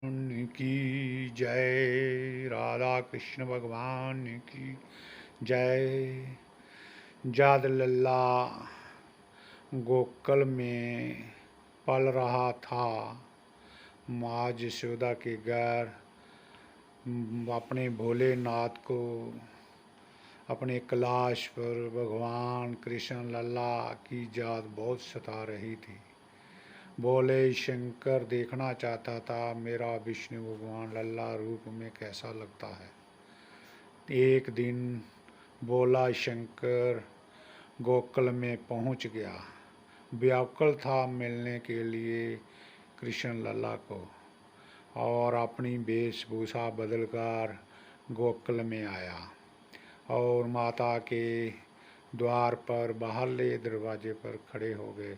की जय। राधा कृष्ण भगवान की जय। जब लल्ला गोकुल में पल रहा था, माँ यशोदा के घर अपने भोलेनाथ को अपने कैलाश पर भगवान कृष्ण लल्ला की याद बहुत सता रही थी। बोले शंकर देखना चाहता था मेरा विष्णु भगवान लल्ला रूप में कैसा लगता है। एक दिन बोला शंकर गोकुल में पहुंच गया। व्याकुल था मिलने के लिए कृष्ण लल्ला को और अपनी वेशभूषा बदलकर गोकुल में आया और माता के द्वार पर बाहरले दरवाजे पर खड़े हो गए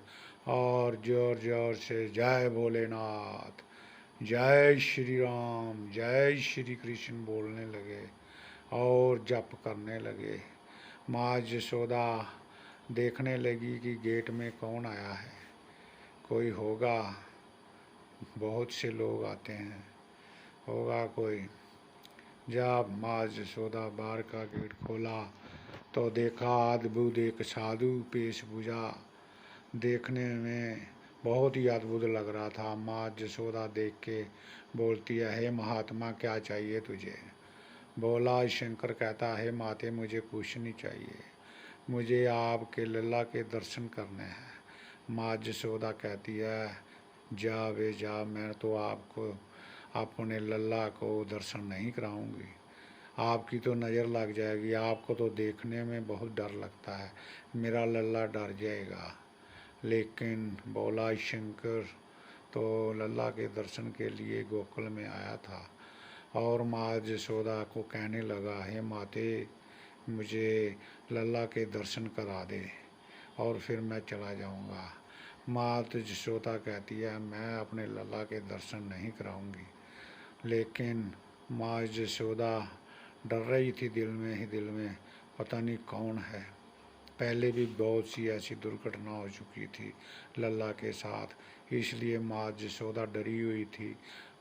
और जोर जोर से जय भोलेनाथ, जय श्री राम, जय श्री कृष्ण बोलने लगे और जप करने लगे। माँ यशोदा देखने लगी कि गेट में कौन आया है, कोई होगा, बहुत से लोग आते हैं, होगा कोई। जब माँ यशोदा बाहर का गेट खोला तो देखा अद्भुत एक साधु वेशभूषा देखने में बहुत ही अद्भुत लग रहा था। माँ यशोदा देख के बोलती है, हे महात्मा क्या चाहिए तुझे। बोला शंकर कहता है माते मुझे कुछ नहीं चाहिए, मुझे आपके लल्ला के दर्शन करने हैं। माँ यशोदा कहती है जा वे जा, मैं तो आपको अपने लल्ला को दर्शन नहीं कराऊंगी, आपकी तो नज़र लग जाएगी, आपको तो देखने में बहुत डर लगता है, मेरा लल्ला डर जाएगा। लेकिन बोला शंकर तो लल्ला के दर्शन के लिए गोकुल में आया था और माँ यशोदा को कहने लगा, हे माते मुझे लल्ला के दर्शन करा दे और फिर मैं चला जाऊंगा। माँ यशोदा कहती है मैं अपने लल्ला के दर्शन नहीं कराऊंगी। लेकिन माँ यशोदा डर रही थी दिल में ही दिल में, पता नहीं कौन है। पहले भी बहुत सी ऐसी दुर्घटना हो चुकी थी लल्ला के साथ, इसलिए माँ यशोदा डरी हुई थी,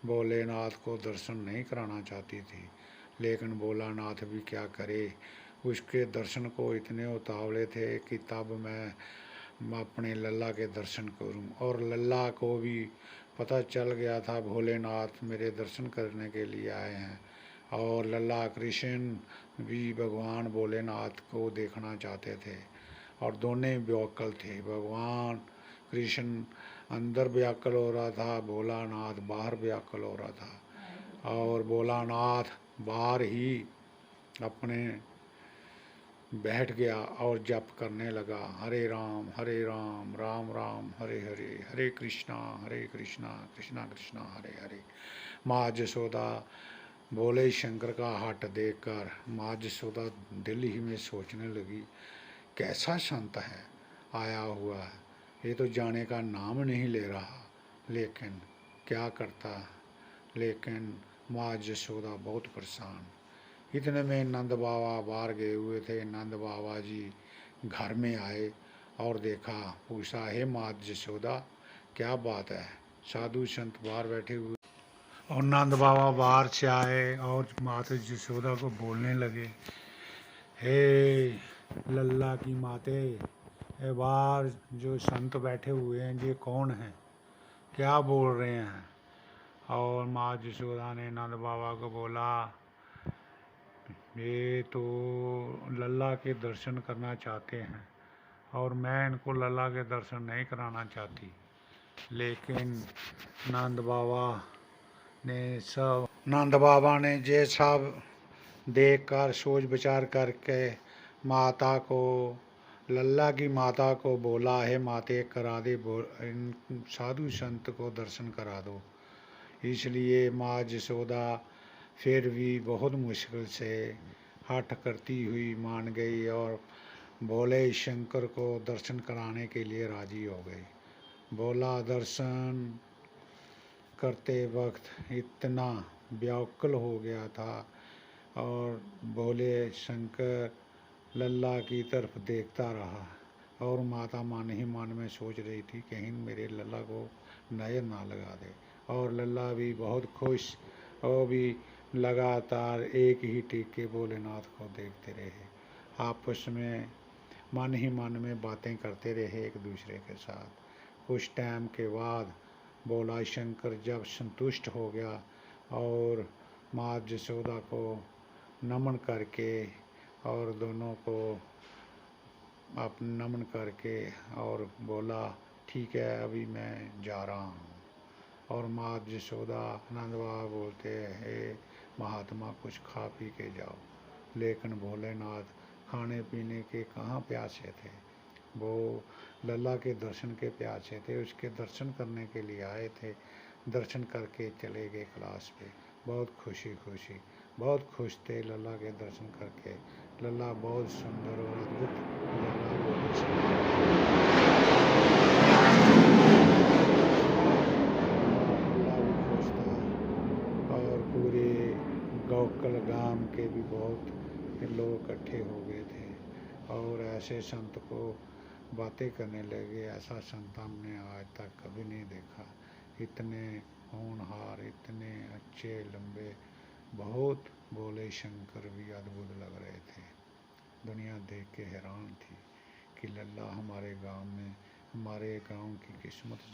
भोलेनाथ को दर्शन नहीं कराना चाहती थी। लेकिन भोलानाथ भी क्या करे, उसके दर्शन को इतने उतावले थे कि तब मैं अपने लल्ला के दर्शन करूं। और लल्ला को भी पता चल गया था भोलेनाथ मेरे दर्शन करने के लिए आए हैं और लल्ला कृष्ण भी भगवान भोलेनाथ को देखना चाहते थे और दोनों व्याकुल थे। भगवान कृष्ण अंदर व्याकुल हो रहा था, भोलानाथ बाहर व्याकुल हो रहा था और भोलानाथ बाहर ही अपने बैठ गया और जप करने लगा, हरे राम राम राम हरे हरे, हरे कृष्णा कृष्णा कृष्णा हरे हरे। माँ यशोदा बोले शंकर का हट देखकर माँ यशोदा दिल ही में सोचने लगी, कैसा संत है आया हुआ है, ये तो जाने का नाम नहीं ले रहा, लेकिन क्या करता। लेकिन माँ यशोदा बहुत परेशान। इतने में नंद बाबा बाहर गए हुए थे। नंद बाबा जी घर में आए और देखा, पूछा, हे माँ यशोदा क्या बात है, साधु संत बाहर बैठे हुए। और नंद बाबा बाहर से आए और माता यशोदा को बोलने लगे, हे लल्ला की माते, ये बाहर जो संत बैठे हुए हैं ये कौन हैं, क्या बोल रहे हैं। और माँ यशोदा ने नंद बाबा को बोला, ये तो लल्ला के दर्शन करना चाहते हैं और मैं इनको लल्ला के दर्शन नहीं कराना चाहती। लेकिन नंद बाबा ने ये सब देख कर सोच विचार करके माता को, लल्ला की माता को बोला, हे माते करा दे, इन साधु संत को दर्शन करा दो। इसलिए माँ यशोदा फिर भी बहुत मुश्किल से हठ करती हुई मान गई और भोले शंकर को दर्शन कराने के लिए राजी हो गई। भोला दर्शन करते वक्त इतना व्याकुल हो गया था और भोले शंकर लल्ला की तरफ देखता रहा और माता मन ही मन में सोच रही थी कहीं मेरे लल्ला को नजर ना लगा दे। और लल्ला भी बहुत खुश। वो भी लगातार एक ही टीके भोलेनाथ को देखते रहे। आपस में मन ही मन में बातें करते रहे एक दूसरे के साथ। कुछ टाइम के बाद भोला शंकर जब संतुष्ट हो गया और माँ यशोदा को नमन करके और दोनों को आप नमन करके और बोला, ठीक है अभी मैं जा रहा हूँ। और माँ यशोदा नंद बाबा बोलते हैं, हे महात्मा कुछ खा पी के जाओ। लेकिन भोलेनाथ खाने पीने के कहाँ प्यासे थे, वो लल्ला के दर्शन के प्यासे थे। उसके दर्शन करने के लिए आए थे। दर्शन करके चले गए क्लास पे, बहुत खुशी खुशी, बहुत खुश थे लल्ला के दर्शन करके। लल्ला बहुत सुंदर और अद्भुत लल्ला बोले लल्ला भी खुश था। और पूरे गोकुल गांव के भी बहुत लोग इकट्ठे हो गए थे और ऐसे संत को बातें करने लगे। ऐसा संत हमने आज तक कभी नहीं देखा। इतने होनहार, इतने अच्छे लंबे, बहुत भोले शंकर भी अद्भुत लग रहे थे। दुनिया देख के हैरान थी कि लल्ला हमारे गांव में, हमारे गांव की किस्मत